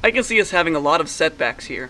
I can see us having a lot of setbacks here.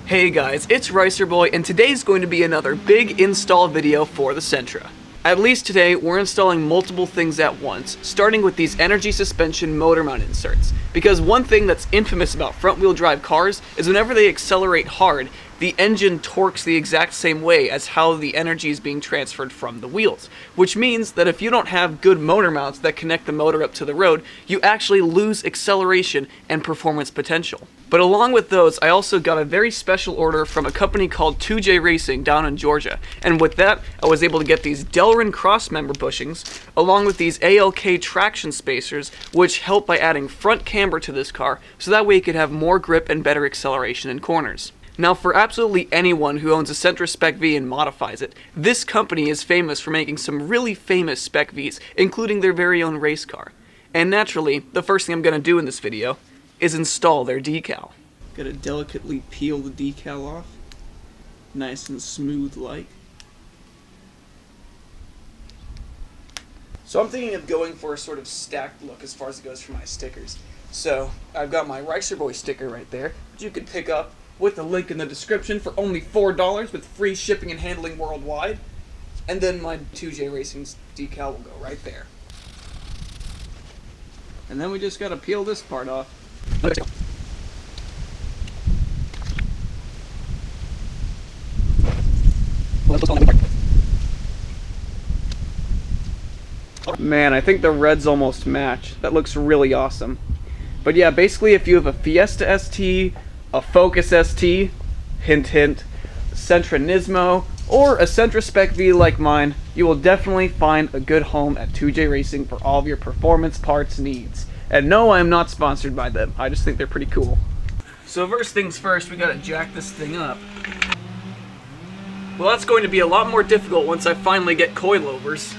Hey guys, it's ERBOI, and today's going to be another big install video for the Sentra. At least today, we're installing multiple things at once, starting with these energy suspension motor mount inserts. Because one thing that's infamous about front-wheel drive cars is whenever they accelerate hard, the engine torques the exact same way as how the energy is being transferred from the wheels. Which means that if you don't have good motor mounts that connect the motor up to the road, you actually lose acceleration and performance potential. But along with those, I also got a very special order from a company called 2J Racing down in Georgia. And with that, I was able to get these Delrin Crossmember bushings, along with these ALK traction spacers, which help by adding front camber to this car, so that way it could have more grip and better acceleration in corners. Now, for absolutely anyone who owns a Sentra Spec V and modifies it, this company is famous for making some really famous Spec Vs, including their very own race car. And naturally, the first thing I'm going to do in this video is install their decal. Gotta delicately peel the decal off, nice and smooth like. So I'm thinking of going for a sort of stacked look as far as it goes for my stickers. So I've got my ERBOI sticker right there, which you can pick up with a link in the description for only $4 with free shipping and handling worldwide. And then my 2J Racing's decal will go right there. And then we just gotta peel this part off. Man, I think the reds almost match. That looks really awesome. But yeah, basically if you have a Fiesta ST, a Focus ST, hint hint, Sentra Nismo, or a Sentra Spec V like mine, you will definitely find a good home at 2J Racing for all of your performance parts needs. And no, I am not sponsored by them. I just think they're pretty cool. So first things first, we gotta jack this thing up. Well, that's going to be a lot more difficult once I finally get coilovers.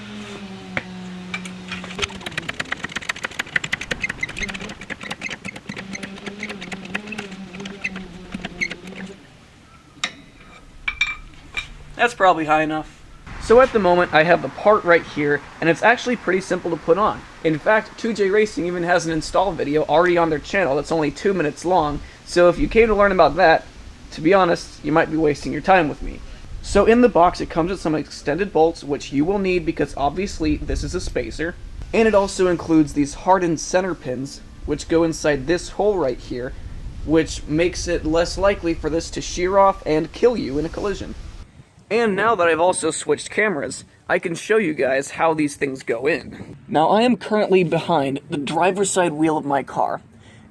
That's probably high enough. So at the moment, I have the part right here, and it's actually pretty simple to put on. In fact, 2J Racing even has an install video already on their channel that's only 2 minutes long, so if you came to learn about that, to be honest, you might be wasting your time with me. So in the box, it comes with some extended bolts, which you will need because obviously this is a spacer, and it also includes these hardened center pins, which go inside this hole right here, which makes it less likely for this to shear off and kill you in a collision. And now that I've also switched cameras, I can show you guys how these things go in. Now I am currently behind the driver's side wheel of my car,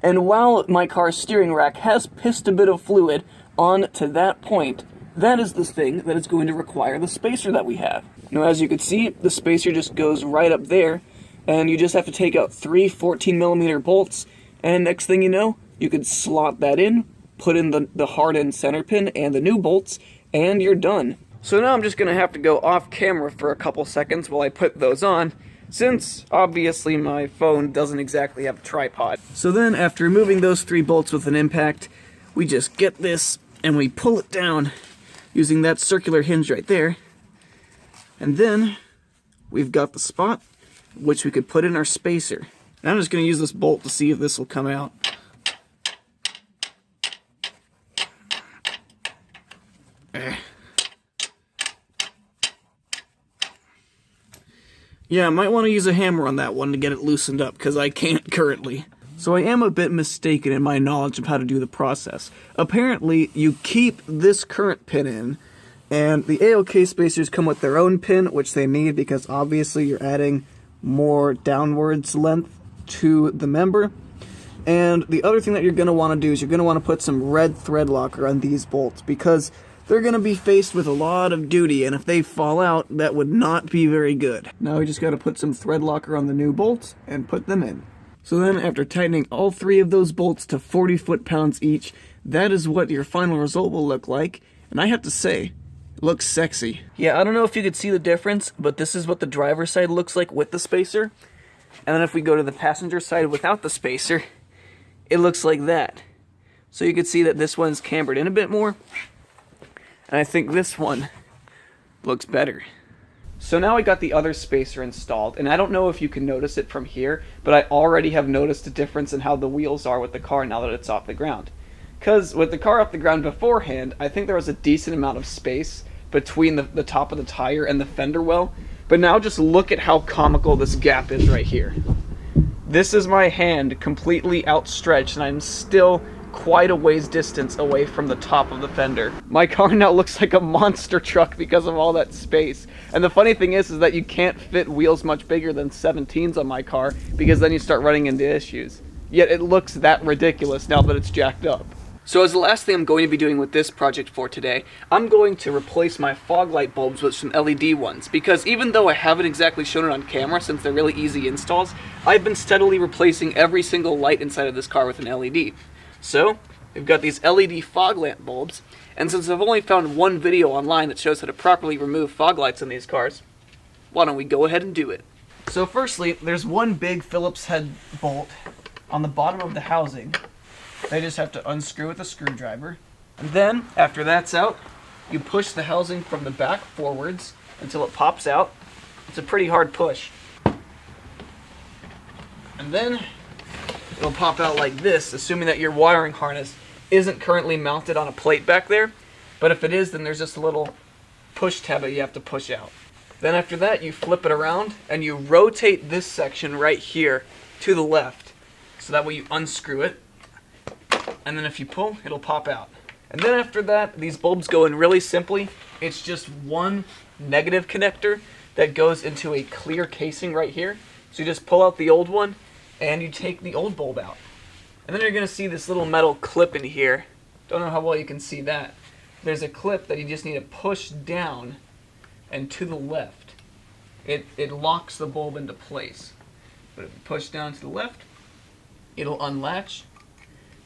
and while my car's steering rack has pissed a bit of fluid on to that point, that is the thing that is going to require the spacer that we have. Now as you can see, the spacer just goes right up there, and you just have to take out 3 14mm bolts, and next thing you know, you could slot that in, put in the hardened center pin and the new bolts, and you're done. So now I'm just going to have to go off camera for a couple seconds while I put those on, since obviously my phone doesn't exactly have a tripod. So then after removing those 3 bolts with an impact, we just get this and we pull it down using that circular hinge right there. And then we've got the spot which we could put in our spacer. And I'm just going to use this bolt to see if this will come out. Yeah, I might want to use a hammer on that one to get it loosened up, because I can't currently. So I am a bit mistaken in my knowledge of how to do the process. Apparently, you keep this current pin in, and the ALK spacers come with their own pin, which they need because obviously you're adding more downwards length to the member. And the other thing that you're going to want to do is you're going to want to put some red thread locker on these bolts, because they're going to be faced with a lot of duty, and if they fall out, that would not be very good. Now we just got to put some thread locker on the new bolts and put them in. So then after tightening all 3 of those bolts to 40 foot-pounds each, that is what your final result will look like. And I have to say, it Looks sexy. Yeah, I don't know if you could see the difference, but this is what the driver's side looks like with the spacer. And then if we go to the passenger side without the spacer, it looks like that. So you can see that this one's cambered in a bit more. And I think this one looks better. So now I got the other spacer installed, and I don't know if you can notice it from here, but I already have noticed a difference in how the wheels are with the car now that it's off the ground. Because with the car off the ground beforehand, I think there was a decent amount of space between the top of the tire and the fender well, but now just look at how comical this gap is right here. This is my hand completely outstretched, and I'm still quite a ways distance away from the top of the fender. My car now looks like a monster truck because of all that space. And the funny thing is that you can't fit wheels much bigger than 17s on my car, because then you start running into issues. Yet it looks that ridiculous now that it's jacked up. So as the last thing I'm going to be doing with this project for today, I'm going to replace my fog light bulbs with some LED ones, because even though I haven't exactly shown it on camera since they're really easy installs, I've been steadily replacing every single light inside of this car with an LED. So, we've got these LED fog lamp bulbs, and since I've only found one video online that shows how to properly remove fog lights in these cars, why don't we go ahead and do it? So firstly, there's one big Phillips head bolt on the bottom of the housing. They just have to unscrew with a screwdriver. And then, after that's out, you push the housing from the back forwards until it pops out. It's a pretty hard push. And then it'll pop out like this, assuming that your wiring harness isn't currently mounted on a plate back there. But if it is, then there's just a little push tab that you have to push out. Then after that, you flip it around and you rotate this section right here to the left. So that way you unscrew it. And then if you pull, it'll pop out. And then after that, these bulbs go in really simply. It's just one negative connector that goes into a clear casing right here. So you just pull out the old one, and you take the old bulb out. And then you're going to see this little metal clip in here. Don't know how well you can see that. There's a clip that you just need to push down and to the left. It locks the bulb into place. But if you push down to the left, it'll unlatch.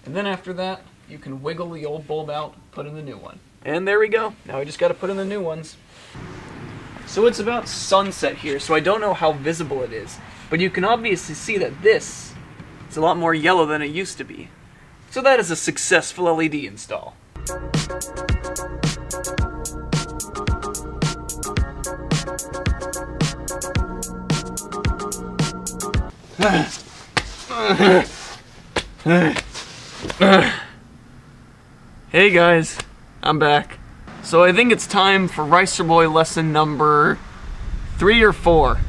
And then after that, you can wiggle the old bulb out, put in the new one. And there we go. Now we just got to put in the new ones. So it's about sunset here, so I don't know how visible it is. But you can obviously see that this is a lot more yellow than it used to be. So that is a successful LED install. Hey guys, I'm back. So I think it's time for ERBOI lesson number 3 or 4.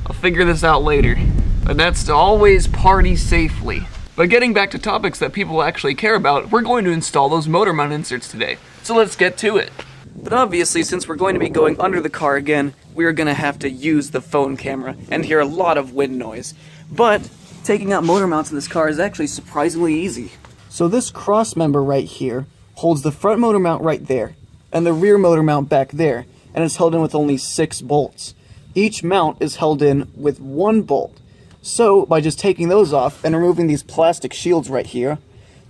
I'll figure this out later. But that's to always party safely. But getting back to topics that people actually care about, we're going to install those motor mount inserts today. So let's get to it. But obviously, since we're going to be going under the car again, we're going to have to use the phone camera and hear a lot of wind noise. But taking out motor mounts in this car is actually surprisingly easy. So this Crossmember right here holds the front motor mount right there, and the rear motor mount back there, and it's held in with only 6 bolts. Each mount is held in with 1 bolt. So, by just taking those off and removing these plastic shields right here,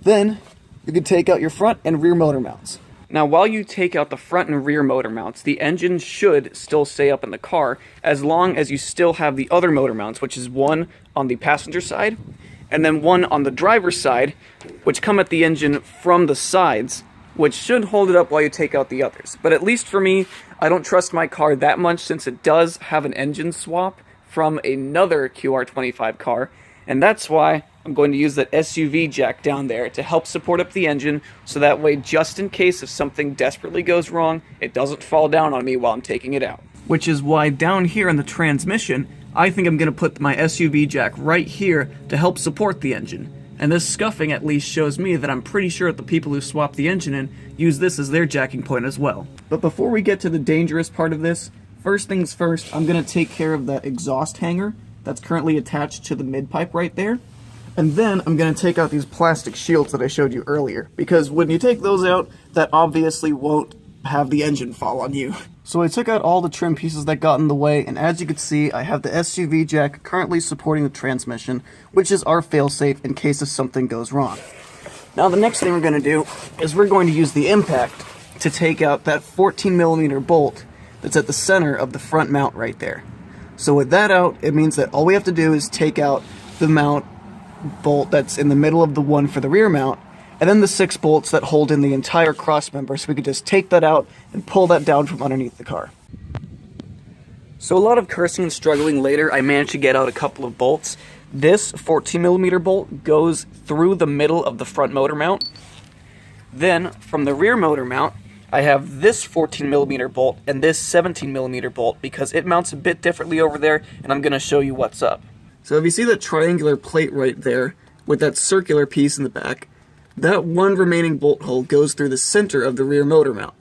then you can take out your front and rear motor mounts. Now, while you take out the front and rear motor mounts, the engine should still stay up in the car, as long as you still have the other motor mounts, which is one on the passenger side, and then one on the driver's side, which come at the engine from the sides, which should hold it up while you take out the others. But at least for me, I don't trust my car that much, since it does have an engine swap from another QR25 car, and that's why I'm going to use that SUV jack down there to help support up the engine, so that way, just in case if something desperately goes wrong, it doesn't fall down on me while I'm taking it out. Which is why down here in the transmission, I think I'm going to put my SUV jack right here to help support the engine. And this scuffing at least shows me that I'm pretty sure that the people who swap the engine in use this as their jacking point as well. But before we get to the dangerous part of this, first things first, I'm going to take care of that exhaust hanger that's currently attached to the mid-pipe right there. And then I'm going to take out these plastic shields that I showed you earlier, because when you take those out, that obviously won't have the engine fall on you. So I took out all the trim pieces that got in the way, and as you can see, I have the SUV jack currently supporting the transmission, which is our failsafe in case if something goes wrong. Now the next thing we're going to do is we're going to use the impact to take out that 14mm bolt that's at the center of the front mount right there. So with that out, it means that all we have to do is take out the mount bolt that's in the middle of the one for the rear mount, and then the 6 bolts that hold in the entire cross member, so we could just take that out and pull that down from underneath the car. So a lot of cursing and struggling later, I managed to get out a couple of bolts. This 14mm bolt goes through the middle of the front motor mount. Then, from the rear motor mount, I have this 14mm bolt and this 17mm bolt because it mounts a bit differently over there, and I'm going to show you what's up. So if you see that triangular plate right there, with that circular piece in the back, that one remaining bolt hole goes through the center of the rear motor mount.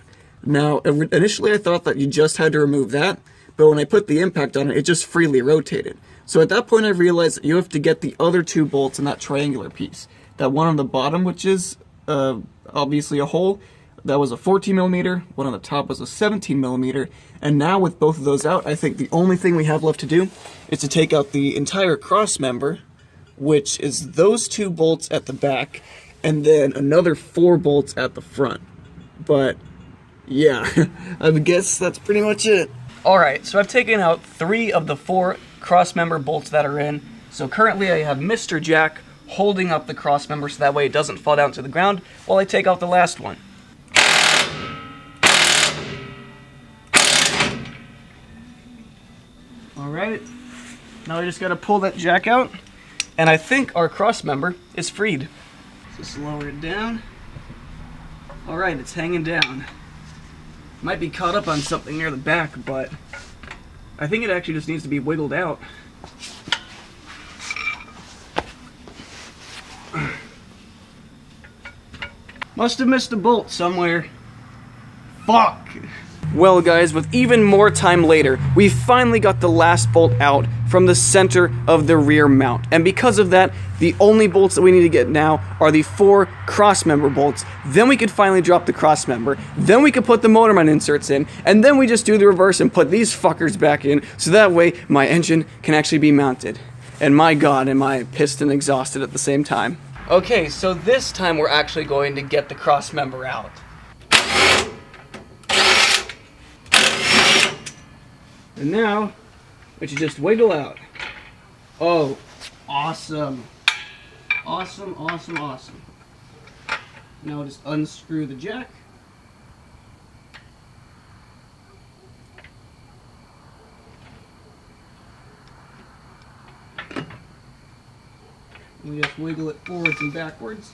Now, initially I thought that you just had to remove that, but when I put the impact on it, it just freely rotated. So at that point I realized that you have to get the other 2 bolts in that triangular piece. That one on the bottom, which is obviously a hole, that was a 14mm, one on the top was a 17mm, and now with both of those out, I think the only thing we have left to do is to take out the entire cross member, which is those 2 bolts at the back, and then another 4 bolts at the front. But yeah, I guess that's pretty much it. Alright, so I've taken out 3 of the 4 cross member bolts that are in. So currently I have Mr. Jack holding up the cross member so that way it doesn't fall down to the ground while I take out the last one. Alright, now I just gotta pull that jack out, and I think our cross member is freed. Just lower it down. Alright, it's hanging down. Might be caught up on something near the back, but I think it actually just needs to be wiggled out. Must have missed a bolt somewhere. Fuck! Well guys, with even more time later, we finally got the last bolt out from the center of the rear mount. And because of that, the only bolts that we need to get now are the 4 crossmember bolts. Then we could finally drop the crossmember. Then we could put the motor mount inserts in. And then we just do the reverse and put these fuckers back in. So that way, my engine can actually be mounted. And my god, am I pissed and exhausted at the same time. Okay, so this time we're actually going to get the crossmember out. And now, we should just wiggle out. Oh, awesome. Awesome, awesome, awesome. Now we'll just unscrew the jack. We just wiggle it forwards and backwards.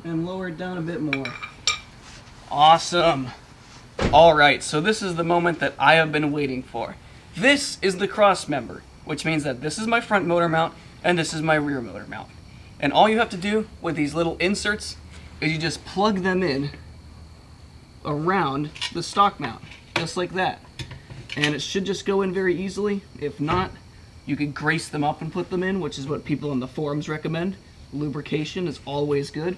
And lower it down a bit more. Awesome. Alright, so this is the moment that I have been waiting for. This is the cross member, which means that this is my front motor mount and this is my rear motor mount. And all you have to do with these little inserts is you just plug them in around the stock mount, just like that. And it should just go in very easily. If not, you could grease them up and put them in, which is what people on the forums recommend. Lubrication is always good.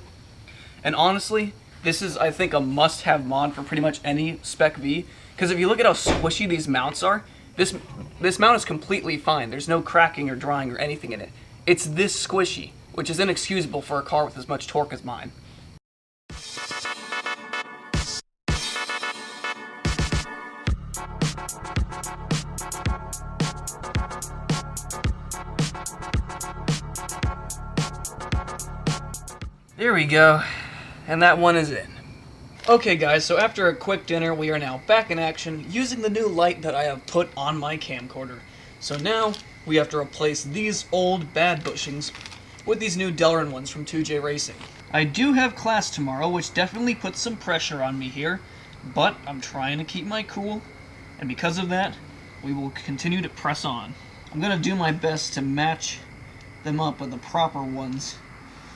And honestly, this is, I think, a must-have mod for pretty much any Spec V. Because if you look at how squishy these mounts are, this mount is completely fine. There's no cracking or drying or anything in it. It's this squishy, which is inexcusable for a car with as much torque as mine. There we go. And that one is in. Okay guys, so after a quick dinner, we are now back in action using the new light that I have put on my camcorder. So now, we have to replace these old bad bushings with these new Delrin ones from 2J Racing. I do have class tomorrow, which definitely puts some pressure on me here, but I'm trying to keep my cool, and because of that, we will continue to press on. I'm going to do my best to match them up with the proper ones,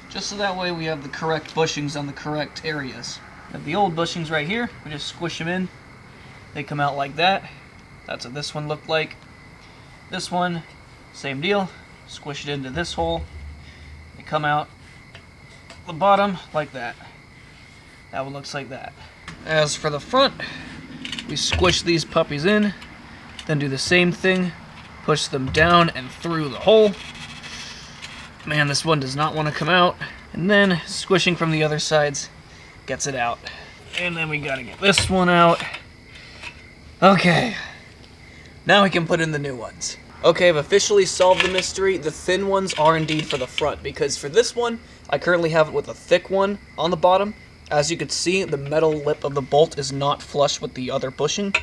just so that way we have the correct bushings on the correct areas. Got the old bushings right here, we just squish them in. They come out like that. That's what this one looked like. This one, same deal. Squish it into this hole. They come out the bottom like that. That one looks like that. As for the front, we squish these puppies in, then do the same thing. Push them down and through the hole. Man, this one does not want to come out. And then squishing from the other sides gets it out. And then we gotta get this one out. Okay. Now we can put in the new ones. Okay, I've officially solved the mystery. The thin ones are indeed for the front, because for this one, I currently have it with a thick one on the bottom. As you can see, the metal lip of the bolt is not flush with the other bushing.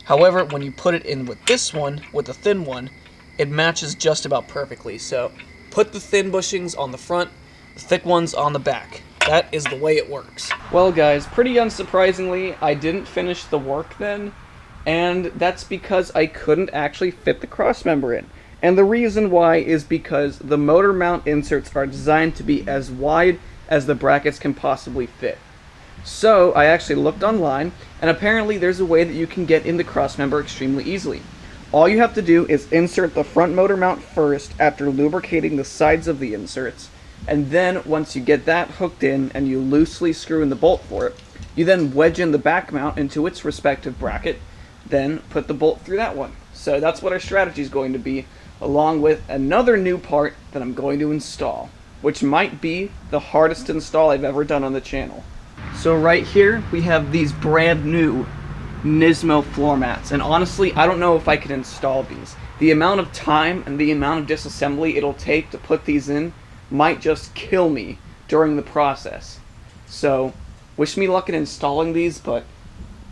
However, when you put it in with this one, with the thin one, it matches just about perfectly. So, put the thin bushings on the front, the thick ones on the back. That is the way it works. Well guys, pretty unsurprisingly, I didn't finish the work then. And that's because I couldn't actually fit the crossmember in. And the reason why is because the motor mount inserts are designed to be as wide as the brackets can possibly fit. So I actually looked online, and apparently there's a way that you can get in the crossmember extremely easily. All you have to do is insert the front motor mount first after lubricating the sides of the inserts, and then once you get that hooked in and you loosely screw in the bolt for it, you then wedge in the back mount into its respective bracket, then put the bolt through that one. So that's what our strategy is going to be, along with another new part that I'm going to install, which might be the hardest install I've ever done on the channel. So right here we have these brand new Nismo floor mats, and honestly I don't know if I could install these. The amount of time and the amount of disassembly it'll take to put these in might just kill me during the process. So wish me luck in installing these, but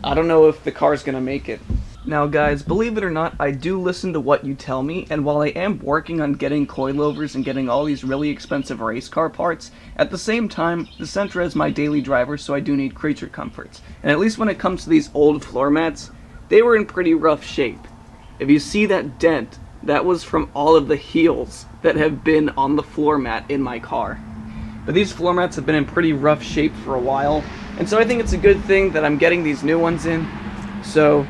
I don't know if the car's gonna make it. Now guys, believe it or not, I do listen to what you tell me, and while I am working on getting coilovers and getting all these really expensive race car parts, at the same time, the Sentra is my daily driver, so I do need creature comforts. And at least when it comes to these old floor mats, they were in pretty rough shape. If you see that dent, that was from all of the heels that have been on the floor mat in my car. But these floor mats have been in pretty rough shape for a while, and so I think it's a good thing that I'm getting these new ones in. So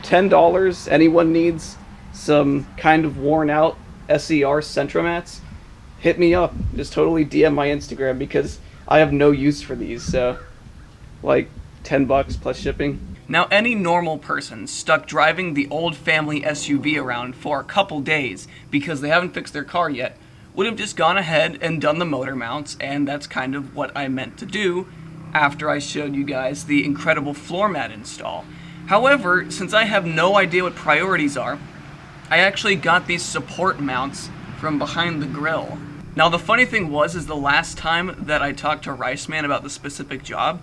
$10, anyone needs some kind of worn out SER Sentra mats, hit me up. Just totally DM my Instagram, because I have no use for these, so like $10 plus shipping. Now any normal person stuck driving the old family SUV around for a couple days because they haven't fixed their car yet would have just gone ahead and done the motor mounts, and that's kind of what I meant to do after I showed you guys the incredible floor mat install. However, since I have no idea what priorities are, I actually got these support mounts from behind the grill. Now the funny thing is the last time that I talked to Rice Man about the specific job,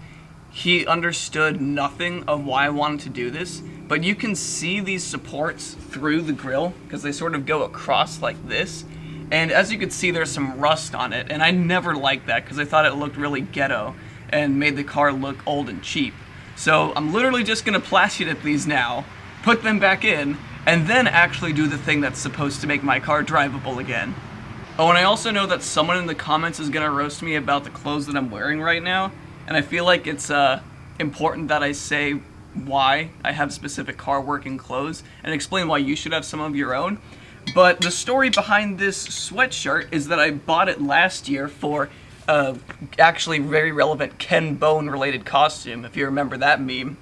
he understood nothing of why I wanted to do this, but you can see these supports through the grill because they sort of go across like this. And as you can see, there's some rust on it, and I never liked that because I thought it looked really ghetto and made the car look old and cheap. So I'm literally just gonna plastic these now, put them back in, and then actually do the thing that's supposed to make my car drivable again. Oh, and I also know that someone in the comments is gonna roast me about the clothes that I'm wearing right now, and I feel like it's important that I say why I have specific car working clothes and explain why you should have some of your own. But the story behind this sweatshirt is that I bought it last year for actually very relevant Ken Bone related costume, if you remember that meme.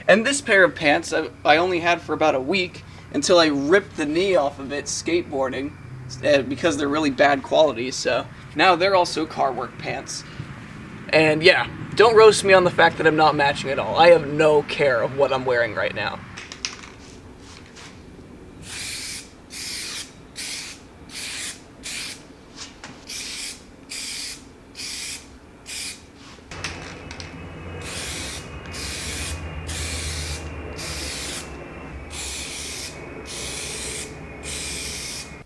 And this pair of pants I only had for about a week until I ripped the knee off of it skateboarding because they're really bad quality, so now they're also car work pants. And yeah, don't roast me on the fact that I'm not matching at all. I have no care of what I'm wearing right now.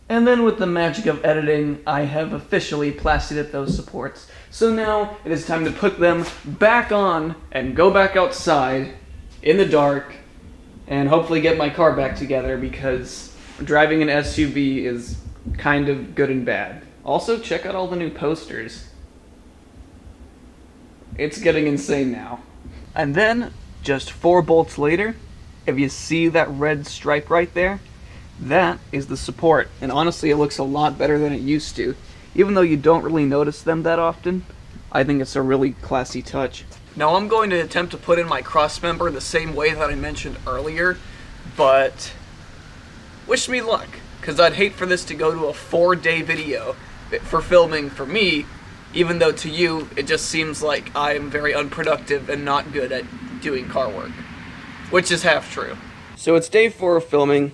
And then with the magic of editing, I have officially plastered those supports. So now it is time to put them back on and go back outside in the dark and hopefully get my car back together, because driving an SUV is kind of good and bad. Also, check out all the new posters. It's getting insane now. And then, just 4 bolts later, if you see that red stripe right there, that is the support, and honestly it looks a lot better than it used to. Even though you don't really notice them that often, I think it's a really classy touch. Now I'm going to attempt to put in my crossmember the same way that I mentioned earlier, but wish me luck, because I'd hate for this to go to a 4-day video for filming for me, even though to you it just seems like I am very unproductive and not good at doing car work, which is half true. So it's day 4 of filming,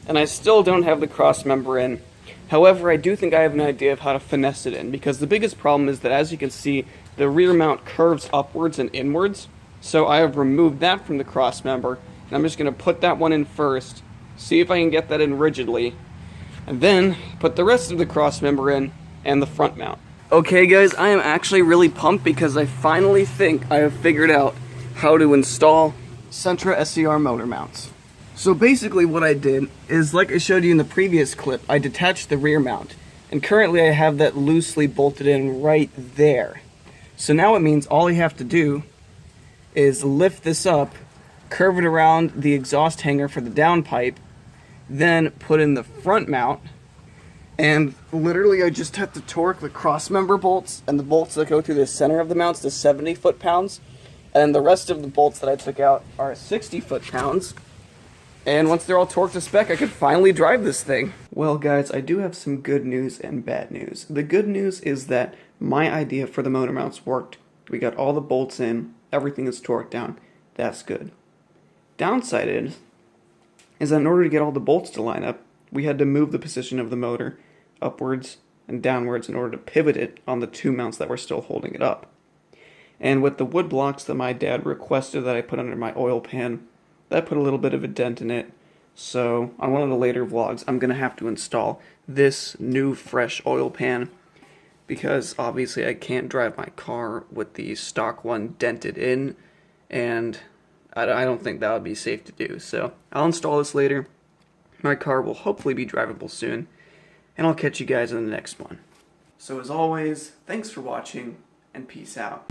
and I still don't have the Crossmember in. However, I do think I have an idea of how to finesse it in, because the biggest problem is that, as you can see, the rear mount curves upwards and inwards. So I have removed that from the Crossmember, and I'm just going to put that one in first, see if I can get that in rigidly, and then put the rest of the Crossmember in and the front mount. Okay guys, I am actually really pumped because I finally think I have figured out how to install Sentra SCR motor mounts. So basically what I did is, like I showed you in the previous clip, I detached the rear mount, and currently I have that loosely bolted in right there. So now it means all I have to do is lift this up, curve it around the exhaust hanger for the downpipe, then put in the front mount, and literally I just have to torque the Crossmember bolts and the bolts that go through the center of the mounts to 70 foot-pounds, and the rest of the bolts that I took out are 60 foot-pounds. And once they're all torqued to spec, I could finally drive this thing. Well guys, I do have some good news and bad news. The good news is that my idea for the motor mounts worked. We got all the bolts in, everything is torqued down. That's good. Downside is that in order to get all the bolts to line up, we had to move the position of the motor upwards and downwards in order to pivot it on the 2 mounts that were still holding it up. And with the wood blocks that my dad requested that I put under my oil pan, that put a little bit of a dent in it. So on one of the later vlogs, I'm going to have to install this new fresh oil pan, because obviously I can't drive my car with the stock one dented in, and I don't think that would be safe to do. So I'll install this later. My car will hopefully be drivable soon, and I'll catch you guys in the next one. So as always, thanks for watching, and peace out.